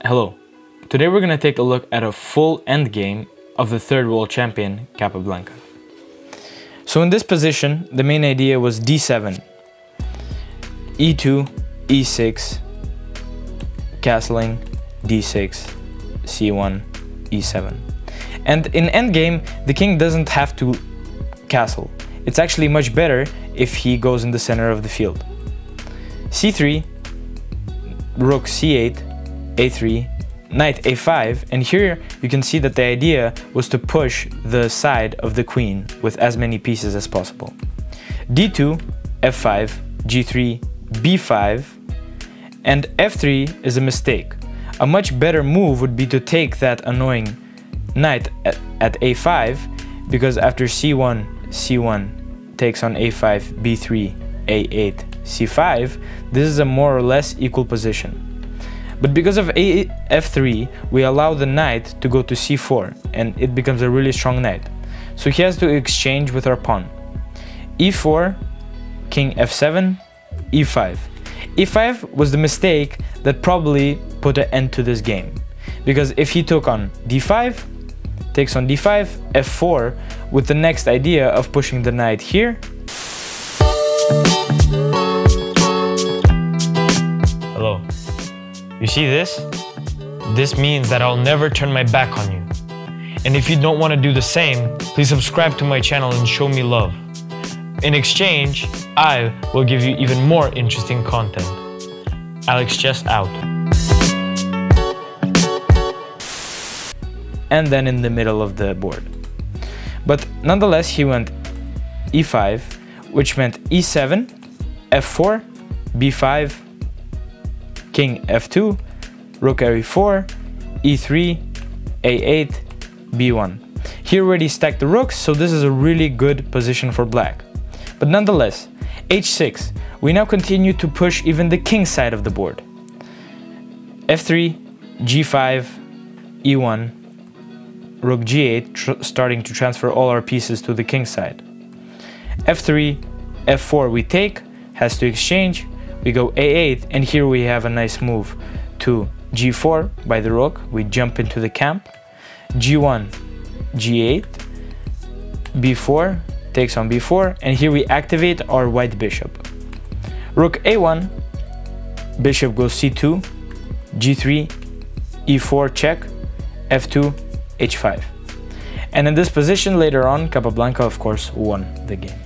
Hello, today we're going to take a look at a full endgame of the third world champion, Capablanca. So in this position, the main idea was d7, e2, e6, castling, d6, c1, e7. And in endgame, the king doesn't have to castle. It's actually much better if he goes in the center of the field. c3, rook c8, a3, knight a5, and here you can see that the idea was to push the side of the queen with as many pieces as possible. d2, f5, g3, b5, and f3 is a mistake. A much better move would be to take that annoying knight at a5, because after c1, c1 takes on a5, b3, a8, c5, this is a more or less equal position. But because of f3, we allow the knight to go to c4, and it becomes a really strong knight. So he has to exchange with our pawn. e4, king f7, e5. e5 was the mistake that probably put an end to this game. Because if he took on d5, takes on d5, f4, with the next idea of pushing the knight here. Hello. You see this? This means that I'll never turn my back on you. And if you don't want to do the same, please subscribe to my channel and show me love. In exchange, I will give you even more interesting content. ALEXX CHESS out. And then in the middle of the board. But nonetheless, he went e5, which meant e7, f4, b5, king f2, rook e4, e3, a8, b1. He already stacked the rooks, so this is a really good position for black. But nonetheless, h6, we now continue to push even the king side of the board. f3, g5, e1, rook g8, starting to transfer all our pieces to the king side. f3, f4 we take, has to exchange, we go a8, and here we have a nice move to g4 by the rook, we jump into the camp, g1, g8, b4, takes on b4, and here we activate our white bishop. Rook a1, bishop goes c2, g3, e4 check, f2, h5. And in this position later on, Capablanca of course won the game.